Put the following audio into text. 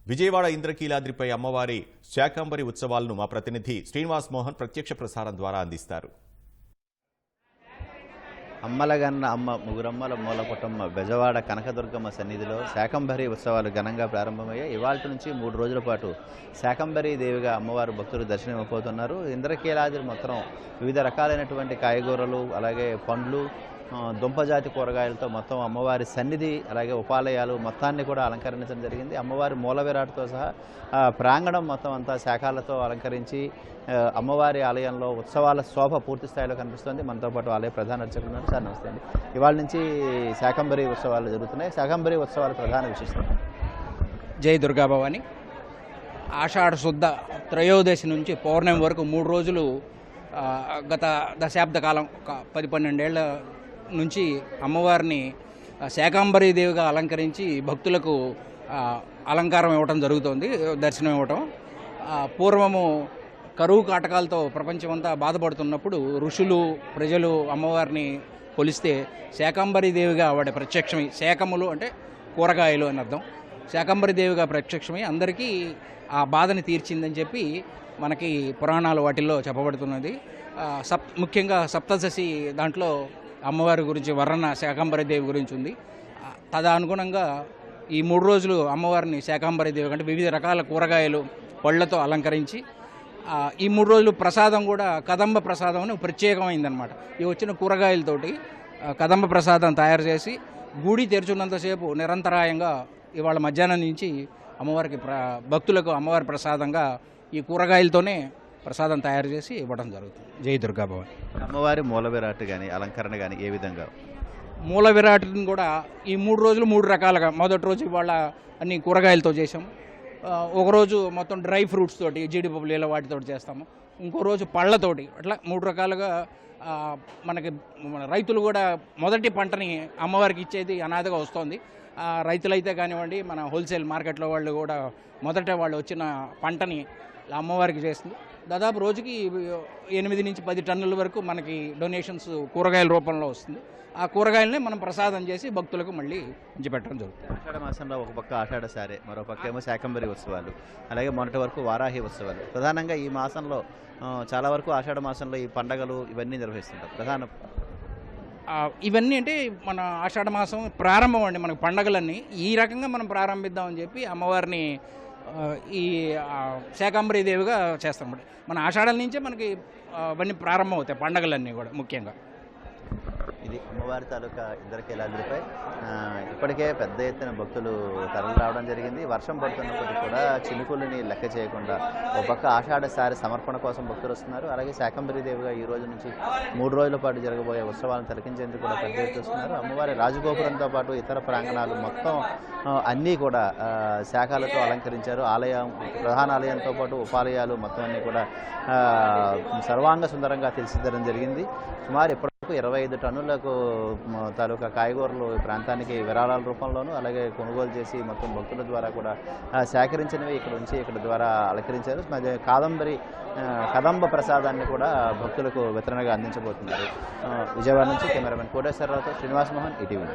విజయవాడ ఇంద్రకీలాద్రిపై అమ్మవారి శాకంబరి ఉత్సవాలను మా ప్రతినిధి శ్రీనివాస్ మోహన్ ప్రత్యక్ష ప్రసారం ద్వారా అందిస్తారు. అమ్మలగన్న అమ్మ ముగురమ్మల మూలపుటమ్మ బెజవాడ కనకదుర్గమ్మ సన్నిధిలో శాకంబరి ఉత్సవాలు ఘనంగా ప్రారంభమయ్యాయి. ఇవాళ నుంచి 3 రోజుల పాటు శాకంబరి దేవిగా అమ్మవారు భక్తులు దర్శనం ఇవ్వబోతున్నారు. ఇంద్రకీలాద్రి మొత్తం వివిధ రకాలైనటువంటి కాయగూరలు, అలాగే పండ్లు, దుంపజాతి కూరగాయలతో మొత్తం అమ్మవారి సన్నిధి, అలాగే ఉపాలయాలు మొత్తాన్ని కూడా అలంకరించడం జరిగింది. అమ్మవారి మూల విరాట్తో సహా ప్రాంగణం మొత్తం అంతా శాఖలతో అలంకరించి అమ్మవారి ఆలయంలో ఉత్సవాల శోభ పూర్తి స్థాయిలో కనిపిస్తుంది. మనతో పాటు ఆలయ ప్రధాన అర్చకులు ఉన్నారు. సార్ నమస్తే అండి. ఇవాళ నుంచి శాకంబరి ఉత్సవాలు జరుగుతున్నాయి. శాకంబరి ఉత్సవాల ప్రధాన విశిష్టత. జై దుర్గాభవాని. ఆషాఢ శుద్ధ త్రయోదశి నుంచి పౌర్ణమి వరకు 3 రోజులు గత దశాబ్ద కాలం 10-12 ఏళ్ల నుంచి అమ్మవారిని శాకంబరీ దేవిగా అలంకరించి భక్తులకు అలంకారం ఇవ్వటం జరుగుతోంది, దర్శనం ఇవ్వటం. పూర్వము కరువు కాటకాలతో ప్రపంచమంతా బాధపడుతున్నప్పుడు ఋషులు, ప్రజలు అమ్మవారిని కొలిస్తే శాకంబరీ దేవిగా ఆవిడ ప్రత్యక్షమై, శాకములు అంటే కూరగాయలు అని అర్థం, శాకంబరీ దేవిగా ప్రత్యక్షమై అందరికీ ఆ బాధని తీర్చిందని చెప్పి మనకి పురాణాలు వాటిల్లో చెప్పబడుతున్నది. ముఖ్యంగా సప్తదశి దాంట్లో అమ్మవారి గురించి వర్ణన శాకంబరీ దేవి గురించి ఉంది. తదనుగుణంగా ఈ 3 రోజులు అమ్మవారిని శాకంబరీ దేవి అంటే వివిధ రకాల కూరగాయలు, పళ్ళతో అలంకరించి ఈ 3 రోజులు ప్రసాదం కూడా కదంబ ప్రసాదం అని ప్రత్యేకమైందనమాట. ఈ వచ్చిన కూరగాయలతోటి కదంబ ప్రసాదం తయారు చేసి గుడి తెరుచున్నంతసేపు నిరంతరాయంగా ఇవాళ మధ్యాహ్నం నుంచి అమ్మవారికి భక్తులకు అమ్మవారి ప్రసాదంగా ఈ కూరగాయలతోనే ప్రసాదం తయారు చేసి ఇవ్వడం జరుగుతుంది. జై దుర్గాభవాని. అమ్మవారి మూల విరాట్ కానీ అలంకరణ కానీ ఏ విధంగా? మూల విరాట్ని కూడా ఈ 3 రోజులు 3 రకాలుగా, మొదటి రోజు ఇవాళ అన్ని కూరగాయలతో చేసాం, ఒకరోజు మొత్తం డ్రై ఫ్రూట్స్ తోటి, జీడిపప్పులు ఇలా వాటితో చేస్తాము, ఇంకో రోజు పళ్ళతోటి, అట్లా 3 రకాలుగా. మనకి రైతులు కూడా మొదటి పంటని అమ్మవారికి ఇచ్చేది అనాథగా వస్తుంది. రైతులైతే కానివ్వండి, మన హోల్సేల్ మార్కెట్లో వాళ్ళు కూడా మొదట వాళ్ళు వచ్చిన పంటని అమ్మవారికి చేస్తుంది. దాదాపు రోజుకి 8 నుంచి 10 టన్నుల వరకు మనకి డొనేషన్స్ కూరగాయల రూపంలో వస్తుంది. ఆ కూరగాయలనే మనం ప్రసాదం చేసి భక్తులకు మళ్ళీ పంచిపెట్టడం జరుగుతుంది. ఆషాఢ మాసంలో ఒక పక్క ఆషాఢ సారే, మరో పక్క ఏమో శాకంబరి ఉత్సవాలు, అలాగే మొన్నటి వరకు వారాహి ఉత్సవాలు. ప్రధానంగా ఈ మాసంలో చాలా వరకు ఆషాఢ మాసంలో ఈ పండగలు ఇవన్నీ నిర్వహిస్తుంటారు. ఇవన్నీ అంటే మన ఆషాఢ మాసం ప్రారంభం అండి, మనకు పండగలన్నీ ఈ రకంగా మనం ప్రారంభిద్దామని చెప్పి అమ్మవారిని ఈ శాకంబరీ దేవిగా చేస్తాం. మన ఆషాఢాల నుంచే మనకి అవన్నీ ప్రారంభం అవుతాయి పండగలన్నీ కూడా. ముఖ్యంగా ఇది అమ్మవారి తాలూకా ఇంద్రకీలాద్రిపై ఇప్పటికే పెద్ద ఎత్తున భక్తులు తరలి రావడం జరిగింది. వర్షం పడుతున్నప్పటికీ కూడా చినుకులని లెక్క చేయకుండా ఒక పక్క ఆషాఢ సారి సమర్పణ కోసం భక్తులు వస్తున్నారు. అలాగే శాకంబరీ దేవిగా ఈ రోజు నుంచి 3 రోజుల పాటు జరగబోయే ఉత్సవాలను తిలకించేందుకు కూడా పెద్ద ఎత్తున వస్తున్నారు. అమ్మవారి రాజగోపురంతో పాటు ఇతర ప్రాంగణాలు మొత్తం అన్నీ కూడా శాఖలతో అలంకరించారు. ప్రధాన ఆలయంతో పాటు ఉపాలయాలు మొత్తం అన్నీ కూడా సర్వాంగ సుందరంగా తీర్చిదిద్దడం జరిగింది. సుమారు 25 టన్నులకు తాలూకా కాయగూరలు ఈ ప్రాంతానికి విరాళాల రూపంలోనూ, అలాగే కొనుగోలు చేసి మొత్తం భక్తుల ద్వారా కూడా సేకరించినవి ఇక్కడ ద్వారా అలంకరించారు. కదంబ ప్రసాదాన్ని కూడా భక్తులకు వితరణగా అందించబోతున్నారు. విజయవాడ నుంచి కెమెరామెన్ కోటేశ్వరరావుతో శ్రీనివాస్ మోహన్, ఈటీవీ.